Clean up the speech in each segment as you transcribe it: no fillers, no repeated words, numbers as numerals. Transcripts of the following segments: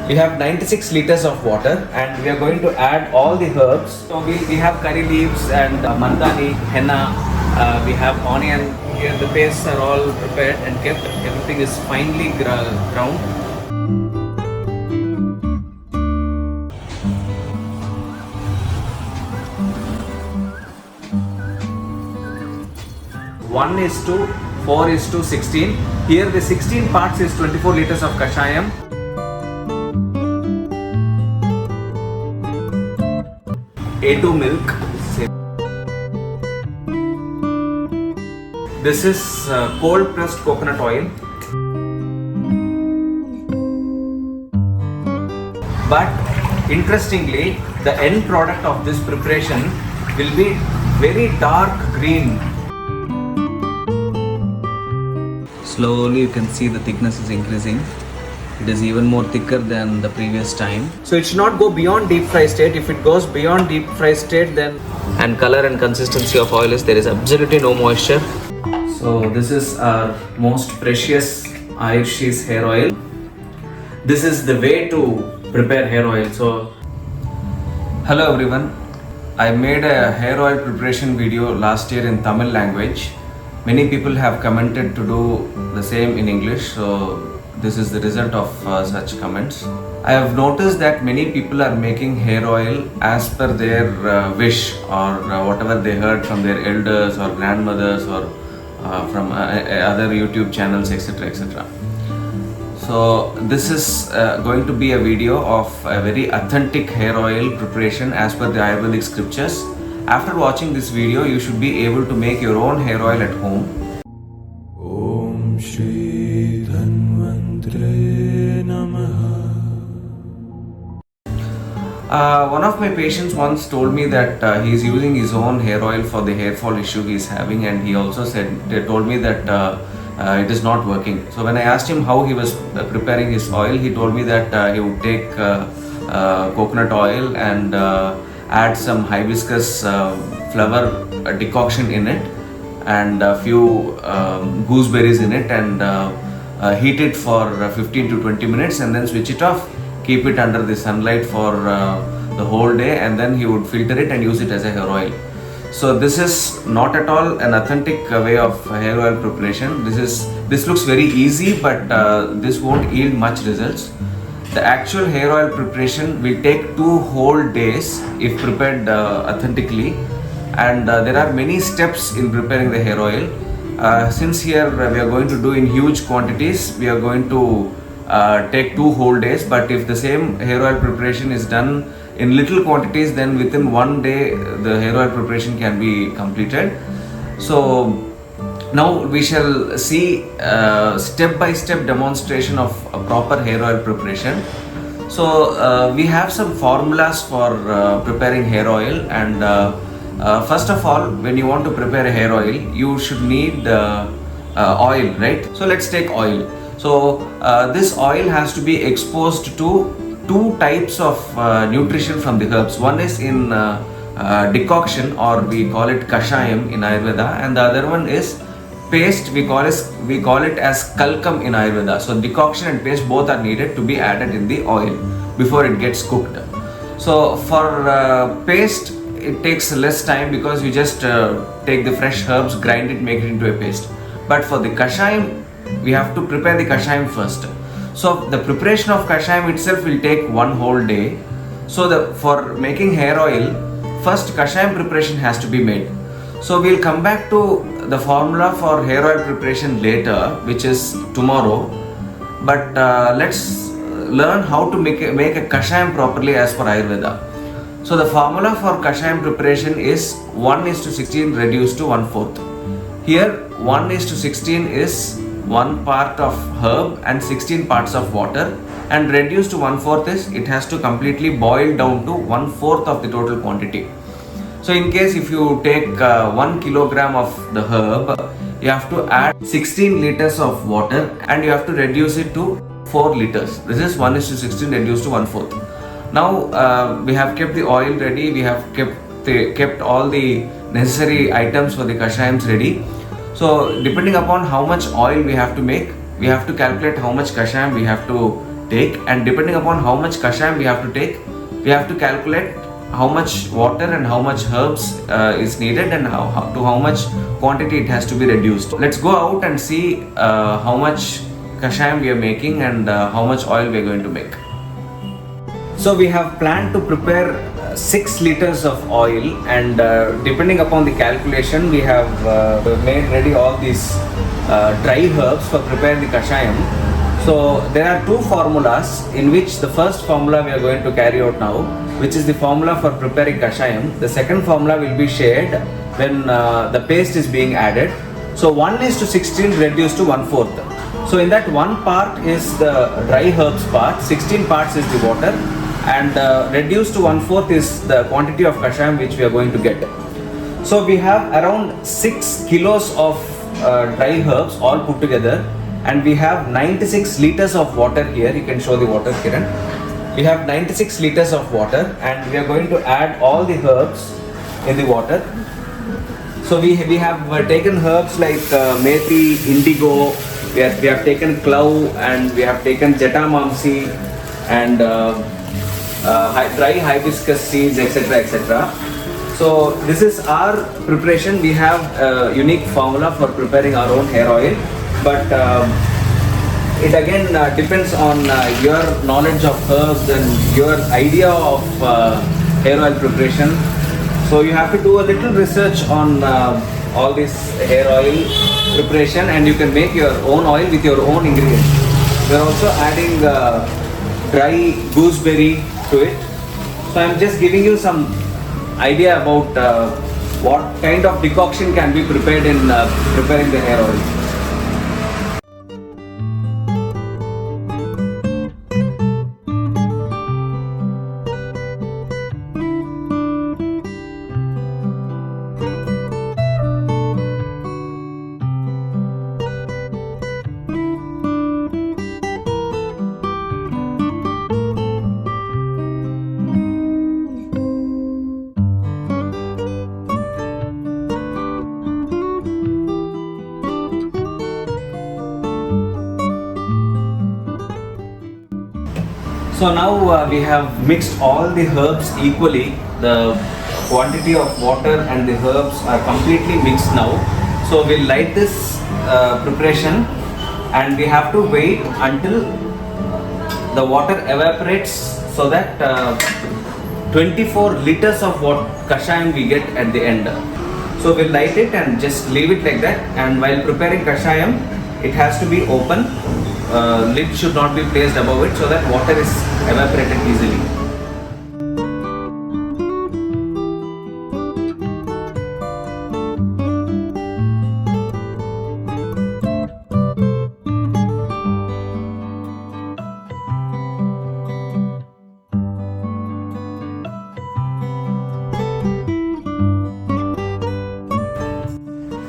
We have 96 liters of water and we are going to add all the herbs. So we have curry leaves and mandani, henna, we have onion. Here the pastes are all prepared and kept. Everything is finely ground. One is to 4 is to 16. Here the 16 parts is 24 liters of kashayam. A2 milk. This is cold pressed coconut oil. But interestingly, the end product of this preparation will be very dark green. Slowly you can see the thickness is increasing. It is even more thicker than the previous time. So it should not go beyond deep fry state. If it goes beyond deep fry state, then and color and consistency of oil is there is absolutely no moisture. So this is our most precious Ayurvedic hair oil. This is the way to prepare hair oil. So hello everyone. I made a hair oil preparation video last year in Tamil language. Many people have commented to do the same in English. So this is the result of such comments. I have noticed that many people are making hair oil as per their wish or whatever they heard from their elders or grandmothers or from other YouTube channels, etc. etc. So this is going to be a video of a very authentic hair oil preparation as per the Ayurvedic scriptures. After watching this video, you should be able to make your own hair oil at home. Om Shri Dhanvantre Namaha. One of my patients once told me that he is using his own hair oil for the hair fall issue he is having, and he also told me that it is not working. So when I asked him how he was preparing his oil, he told me that he would take coconut oil and add some hibiscus flower decoction in it and a few gooseberries in it and heat it for 15 to 20 minutes and then switch it off, keep it under the sunlight for the whole day, and then he would filter it and use it as a hair oil. So this is not at all an authentic way of hair oil preparation. This looks very easy, but this won't yield much results. The actual hair oil preparation will take 2 whole days if prepared authentically, and there are many steps in preparing the hair oil. Since here we are going to do in huge quantities, we are going to take 2 whole days, but if the same hair oil preparation is done in little quantities, then within 1 day the hair oil preparation can be completed. So now we shall see step-by-step demonstration of a proper hair oil preparation. So we have some formulas for preparing hair oil, and first of all, when you want to prepare a hair oil, you should need oil, right? So let's take oil. So this oil has to be exposed to 2 types of nutrition from the herbs. One is in decoction, or we call it kashayam in Ayurveda, and the other one is paste. We call it as kalkam in Ayurveda. So decoction and paste both are needed to be added in the oil before it gets cooked. So for paste, it takes less time because you just take the fresh herbs, grind it, make it into a paste. But for the kashayam, we have to prepare the kashayam first. So the preparation of kashayam itself will take 1 whole day. So for making hair oil, first kashayam preparation has to be made. So we'll come back to the formula for hair oil preparation later, which is tomorrow. But let's learn how to make a kashayam properly as per Ayurveda. So the formula for kashayam preparation is 1:16 reduced to 1/4. Here 1:16 is 1 part of herb and 16 parts of water, and reduced to 1/4 is it has to completely boil down to 1/4 of the total quantity. So in case if you take 1 kilogram of the herb, you have to add 16 liters of water and you have to reduce it to 4 liters. This is 1:16 reduced to 1/4. Now we have kept the oil ready, we have kept all the necessary items for the kashayams ready. So depending upon how much oil we have to make, we have to calculate how much kashayam we have to take, and depending upon how much kashayam we have to take, we have to calculate how much water and how much herbs is needed, and how much quantity it has to be reduced. Let's go out and see how much kashayam we are making and how much oil we are going to make. So we have planned to prepare 6 liters of oil, and depending upon the calculation, we have made ready all these dry herbs for preparing the kashayam. So there are 2 formulas, in which the first formula we are going to carry out now, which is the formula for preparing kashayam. The second formula will be shared when the paste is being added. So 1:16 reduced to 1/4. So in that 1 part is the dry herbs part, 16 parts is the water, and reduced to 1/4 is the quantity of kashayam which we are going to get. So we have around 6 kilos of dry herbs all put together, and we have 96 liters of water here. You can show the water, Kiran. We have 96 liters of water, and we are going to add all the herbs in the water. So we have taken herbs like methi, indigo, we have taken clove, and we have taken jatamamsi, and dry hibiscus seeds, etc., etc. So this is our preparation. We have a unique formula for preparing our own hair oil, but it again depends on your knowledge of herbs and your idea of hair oil preparation. So you have to do a little research on all this hair oil preparation, and you can make your own oil with your own ingredients. We are also adding dry gooseberry to it. So I am just giving you some idea about what kind of decoction can be prepared in preparing the hair oil. So now we have mixed all the herbs equally. The quantity of water and the herbs are completely mixed now. So we'll light this preparation, and we have to wait until the water evaporates, so that 24 liters of kashayam we get at the end. So we'll light it and just leave it like that. And while preparing kashayam, it has to be open. Lid should not be placed above it, so that water is evaporated easily.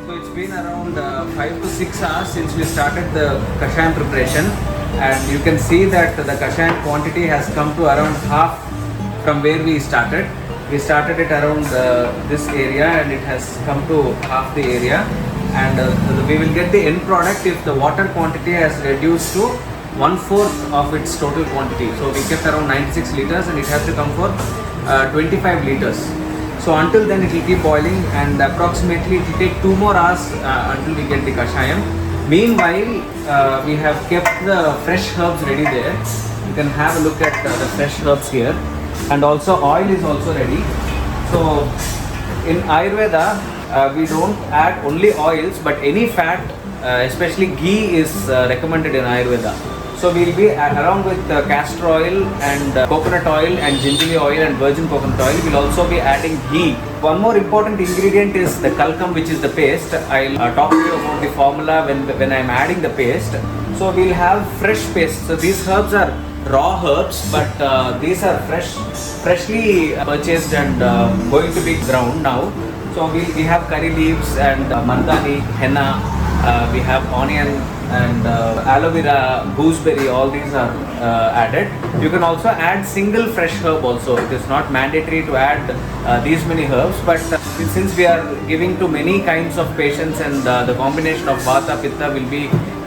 So it's been around 5 to 6 hours since we started the kashayam preparation, and you can see that the kashayam quantity has come to around half from where we started. We started it around this area, and it has come to half the area, and we will get the end product if the water quantity has reduced to 1/4 of its total quantity. So we kept around 96 liters, and it has to come for 25 liters. So until then it will keep boiling, and approximately it will take 2 more hours until we get the kashayam. Meanwhile, we have kept the fresh herbs ready there. You can have a look at the fresh herbs here, and also oil is also ready. So in Ayurveda, we don't add only oils, but any fat, especially ghee, is recommended in Ayurveda. So we'll be along with castor oil and coconut oil and gingerly oil and virgin coconut oil. We'll also be adding ghee. One more important ingredient is the kalkam, which is the paste. I'll talk to you about the formula when I'm adding the paste. So we'll have fresh paste. So these herbs are raw herbs, but these are freshly purchased and going to be ground now. So we have curry leaves and mandani, henna. We have onion and aloe vera, gooseberry. All these are added. You can also add single fresh herb also. It is not mandatory to add these many herbs, but since we are giving to many kinds of patients, and the combination of vata pitta will be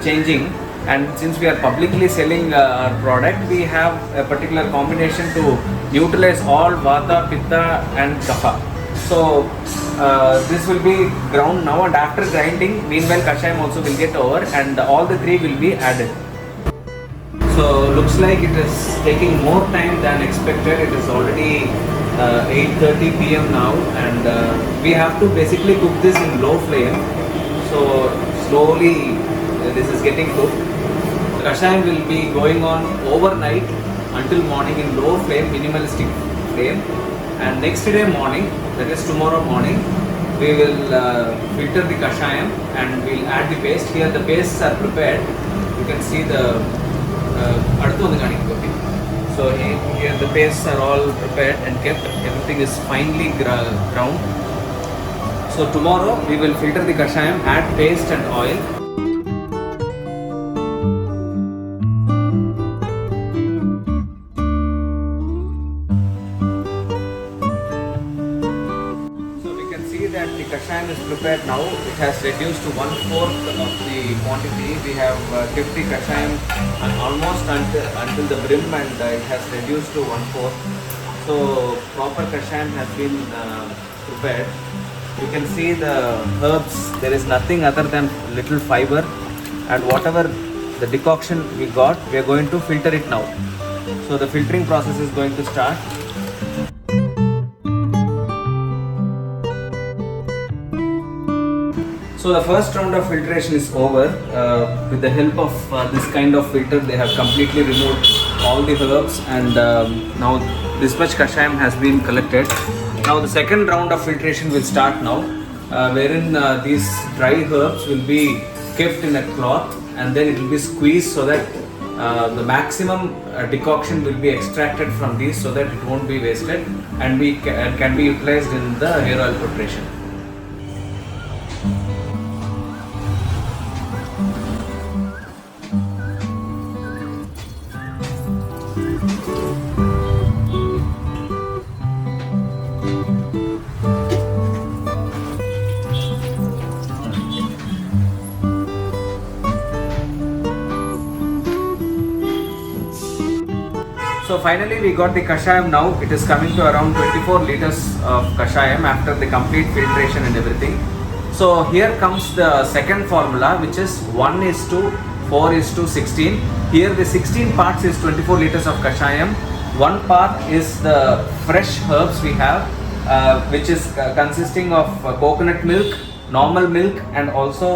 changing, And since we are publicly selling our product, we have a particular combination to utilize all Vata, Pitta and Kapha. So this will be ground now, and after grinding, meanwhile Kashayam also will get over, and all the three will be added. So looks like it is taking more time than expected. It is already 8:30 p.m. now, and we have to basically cook this in low flame. So slowly this is getting cooked. The Kashayam will be going on overnight until morning in low flame, minimalistic flame, and next day morning, that is tomorrow morning, we will filter the Kashayam and we'll add the paste. Here the pastes are prepared. You can see the so here the pastes are all prepared and kept. Everything is finely ground. So tomorrow we will filter the Kashayam, add paste and oil. That the Kashayam is prepared now. It has reduced to 1/4 of the quantity. We have kept the Kashayam almost until the brim, and it has reduced to 1/4. So proper Kashayam has been prepared. You can see the herbs. There is nothing other than little fiber, and whatever the decoction we got, we are going to filter it now. So the filtering process is going to start. So the first round of filtration is over. With the help of this kind of filter, they have completely removed all the herbs, and now this much Kashayam has been collected. Now the second round of filtration will start now, wherein these dry herbs will be kept in a cloth, and then it will be squeezed so that the maximum decoction will be extracted from these, so that it won't be wasted and can be utilized in the hair oil preparation. So finally we got the Kashayam now. It is coming to around 24 liters of Kashayam after the complete filtration and everything. So here comes the second formula, which is 1:4:16. Here the 16 parts is 24 liters of Kashayam. 1 part is the fresh herbs we have, which is consisting of coconut milk, normal milk, and also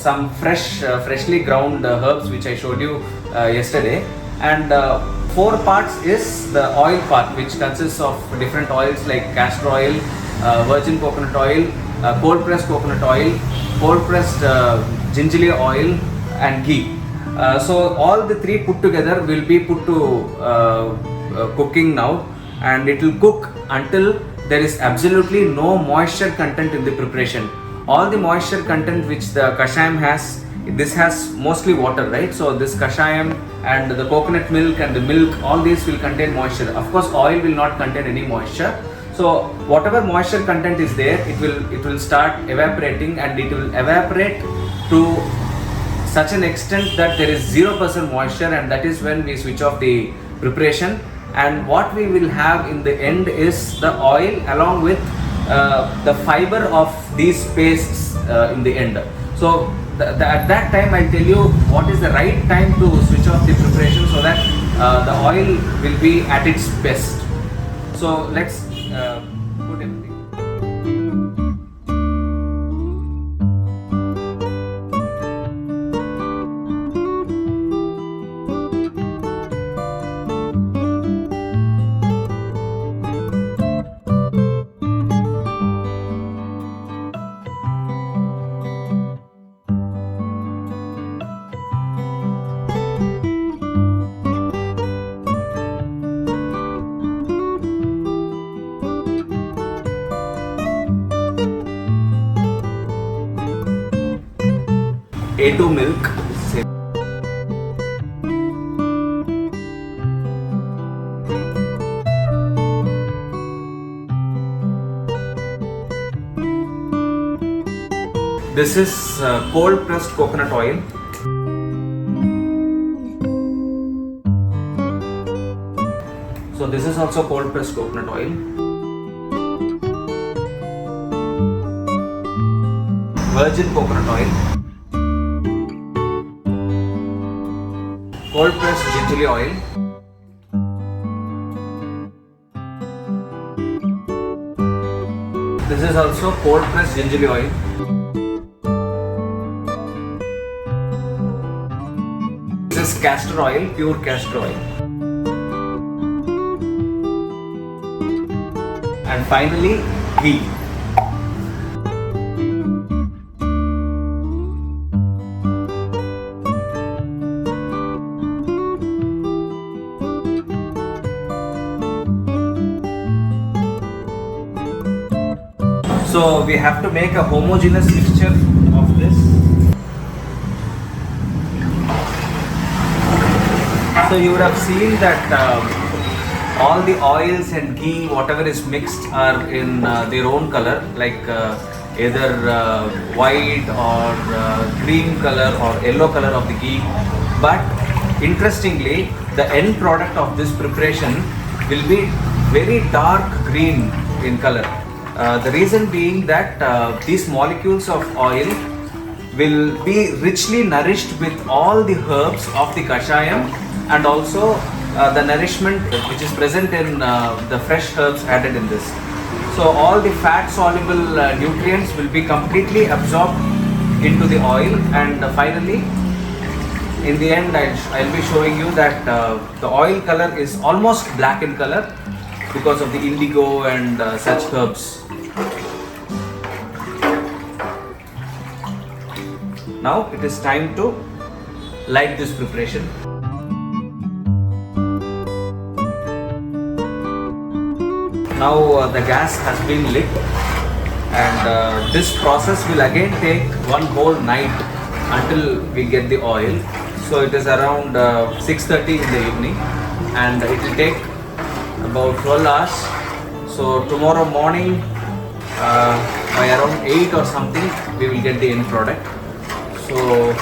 some freshly ground herbs which I showed you yesterday. And 4 parts is the oil part, which consists of different oils like castor oil, virgin coconut oil, cold pressed coconut oil, cold pressed gingerly oil, and ghee. So all the three put together will be put to cooking now, and it will cook until there is absolutely no moisture content in the preparation. All the moisture content which the Kashayam has, this has mostly water, right? So this Kashayam and the coconut milk and the milk, all these will contain moisture. Of course oil will not contain any moisture. So whatever moisture content is there, it will start evaporating, and it will evaporate to such an extent that there is 0% moisture, and that is when we switch off the preparation. And what we will have in the end is the oil along with the fiber of these pastes in the end. So at that time I'll tell you what is the right time to switch off the preparation, so that the oil will be at its best. So let's put everything. A2 milk. This is cold pressed coconut oil. So this is also cold pressed coconut oil. Virgin coconut oil. Cold pressed gingerly oil. This is also cold pressed gingerly oil. This is castor oil, pure castor oil. And finally, ghee. So we have to make a homogeneous mixture of this. So you would have seen that all the oils and ghee, whatever is mixed, are in their own color, like either white or cream color or yellow color of the ghee. But interestingly, the end product of this preparation will be very dark green in color. The reason being that these molecules of oil will be richly nourished with all the herbs of the kashayam, and also the nourishment which is present in the fresh herbs added in this. So all the fat soluble nutrients will be completely absorbed into the oil, and finally in the end I'll be showing you that the oil color is almost black in color because of the indigo and such herbs. Now it is time to light this preparation. Now the gas has been lit, and this process will again take one whole night until we get the oil. So it is around 6:30 in the evening, and it will take about 12 hours. So tomorrow morning by around 8 or something we will get the end product. So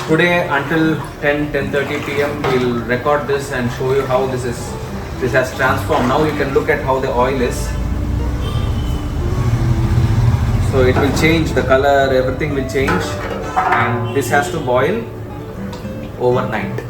today until 10:30 p.m. we will record this and show you how this has transformed. Now you can look at how the oil is. So it will change the color, everything will change, and this has to boil overnight.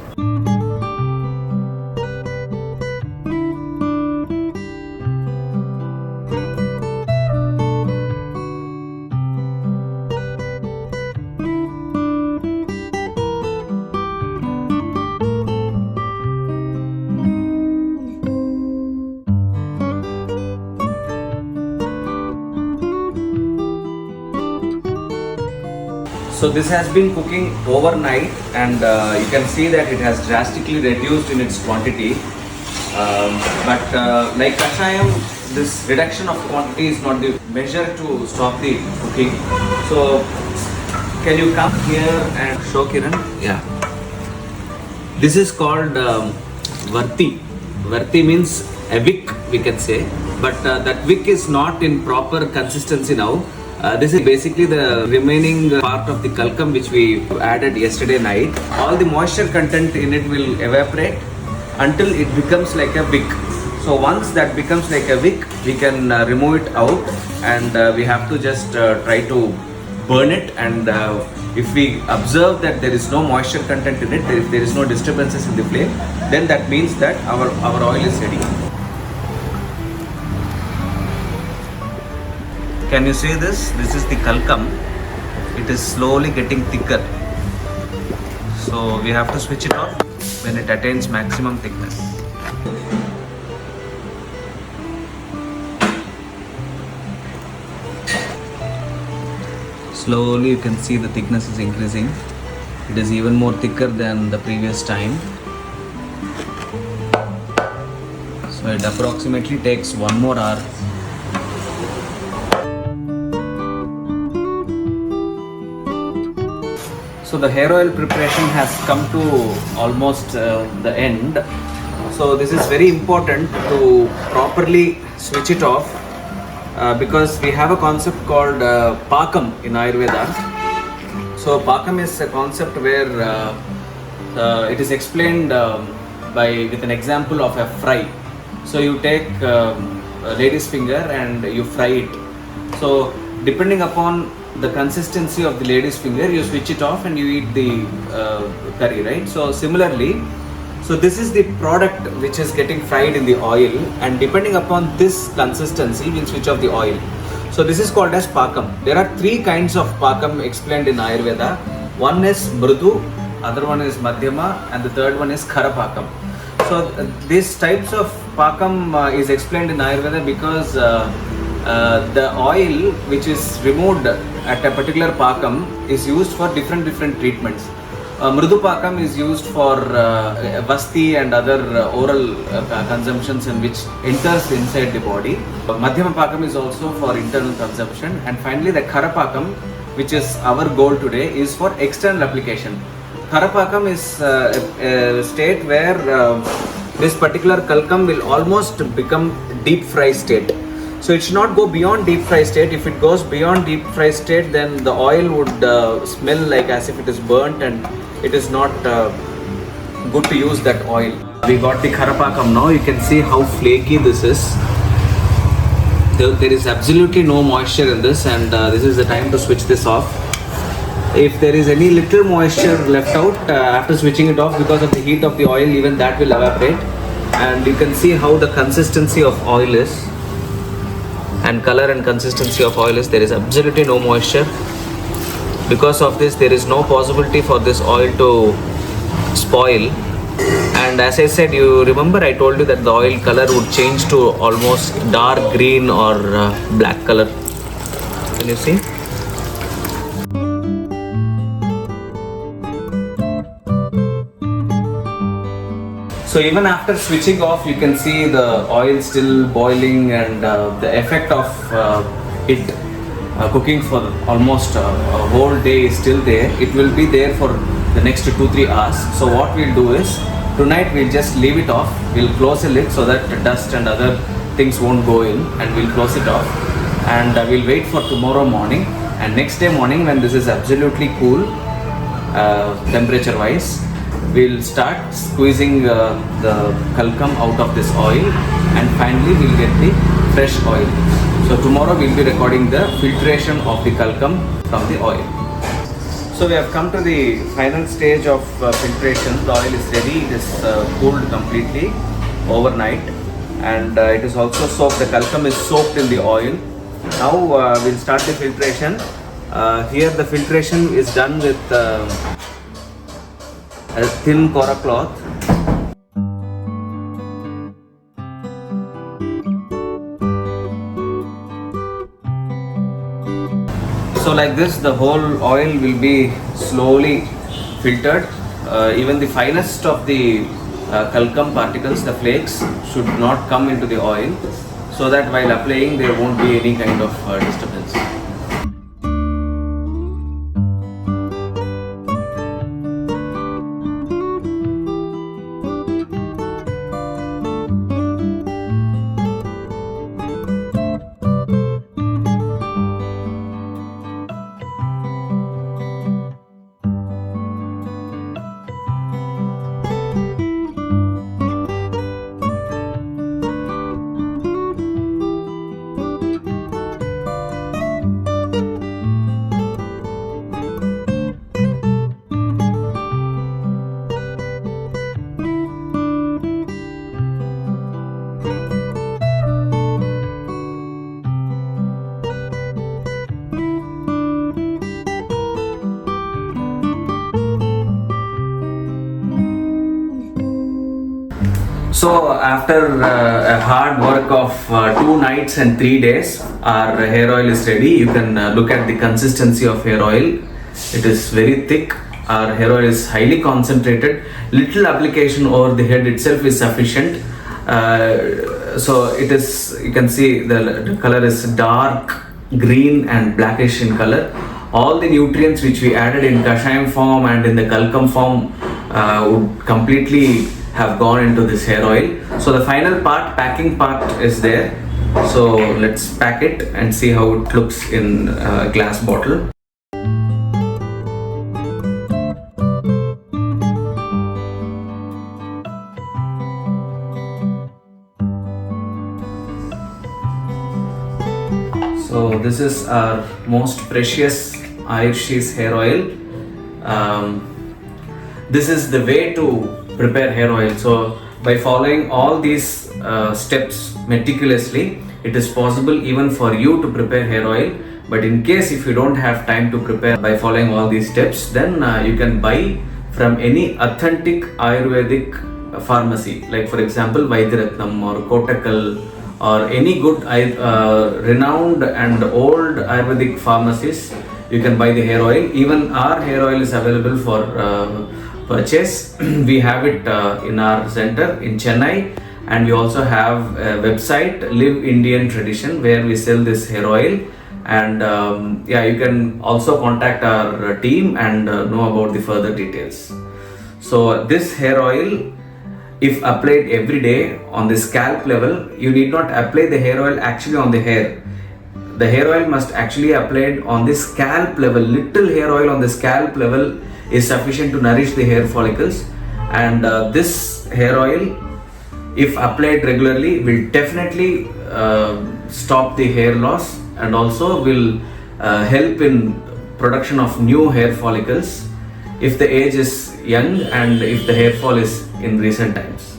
So this has been cooking overnight, and you can see that it has drastically reduced in its quantity. But like kashayam, this reduction of quantity is not the measure to stop the cooking. So can you come here and show, Kiran? Yeah. This is called varti. Varti means a wick, we can say, but that wick is not in proper consistency now. This is basically the remaining part of the kalkam which we added yesterday night. All the moisture content in it will evaporate until it becomes like a wick. So once that becomes like a wick, we can remove it out, and we have to just try to burn it. And if we observe that there is no moisture content in it, there is no disturbances in the flame, then that means that our oil is ready. Can you see this? This is the kalkam. It is slowly getting thicker. So we have to switch it off when it attains maximum thickness. Slowly you can see the thickness is increasing. It is even more thicker than the previous time. So it approximately takes 1 more hour. So the hair oil preparation has come to almost the end. So this is very important to properly switch it off because we have a concept called pakam in Ayurveda. So pakam is a concept where it is explained with an example of a fry. So you take a lady's finger and you fry it. So depending upon the consistency of the lady's finger, you switch it off and you eat the curry, right? So similarly, so this is the product which is getting fried in the oil, and depending upon this consistency, we'll switch off the oil. So this is called as pakam. There are three kinds of pakam explained in Ayurveda. One is mrudu, other one is madhyama, and the third one is khara pakam. So these types of pakam is explained in Ayurveda because the oil which is removed at a particular pakam is used for different treatments. Mrudu pakam is used for vasti and other oral consumptions in which enters inside the body. Madhyama pakam is also for internal consumption, and finally the khara pakam, which is our goal today, is for external application. Khara pakam is a state where this particular kalkam will almost become deep fry state. So it should not go beyond deep fry state. If it goes beyond deep fry state, then the oil would smell like as if it is burnt, and it is not good to use that oil. We got the khara pakam now. You can see how flaky this is. There is absolutely no moisture in this, and this is the time to switch this off. If there is any little moisture left out after switching it off because of the heat of the oil, even that will evaporate. And you can see how the consistency of oil is, and color and consistency of oil is. There is absolutely no moisture. Because of this, there is no possibility for this oil to spoil. And as I said, you remember I told you that the oil color would change to almost dark green or black color. Can you see? So even after switching off, you can see the oil still boiling, and the effect of it cooking for almost a whole day is still there. It will be there for the next 2-3 hours. So what we'll do is, tonight we'll just leave it off. We'll close the lid so that dust and other things won't go in, and we'll close it off. And we'll wait for tomorrow morning. And next day morning, when this is absolutely cool, temperature wise, we'll start squeezing the kalkam out of this oil, and finally we'll get the fresh oil. So tomorrow we'll be recording the filtration of the kalkam from the oil. So we have come to the final stage of filtration. The oil is ready. It is cooled completely overnight, and it is also soaked. The kalkam is soaked in the oil. Now we'll start the filtration. Here the filtration is done with a thin kora cloth. So like this, the whole oil will be slowly filtered. Even the finest of the kalkam particles, the flakes, should not come into the oil, so that while applying there won't be any kind of disturbance. So after a hard work of 2 nights and 3 days, our hair oil is ready. You can look at the consistency of hair oil. It is very thick. Our hair oil is highly concentrated. Little application over the head itself is sufficient. So it is, you can see the color is dark green and blackish in color. All the nutrients which we added in kashayam form and in the kalkam form would completely have gone into this hair oil. So the final part, packing part, is there. So let's pack it and see how it looks in a glass bottle. So this is our most precious Ayush's hair oil. This is the way to prepare hair oil. So by following all these steps meticulously, it is possible even for you to prepare hair oil. But in case if you don't have time to prepare by following all these steps, then you can buy from any authentic Ayurvedic pharmacy, like for example Vaidyaratnam or Kotakal or any good renowned and old Ayurvedic pharmacies. You can buy the hair oil. Even our hair oil is available for purchase. We have it in our center in Chennai, and we also have a website, Live Indian Tradition, where we sell this hair oil. And you can also contact our team and know about the further details. So this hair oil, if applied every day on the scalp level, you need not apply the hair oil actually on the hair. The hair oil must actually applied on the scalp level. Little hair oil on the scalp level is sufficient to nourish the hair follicles. And this hair oil, if applied regularly, will definitely stop the hair loss, and also will help in production of new hair follicles if the age is young and if the hair fall is in recent times.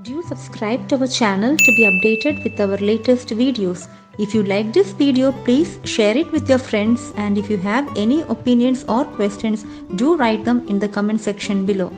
Do subscribe to our channel to be updated with our latest videos. If you like this video, please share it with your friends, and if you have any opinions or questions, do write them in the comment section below.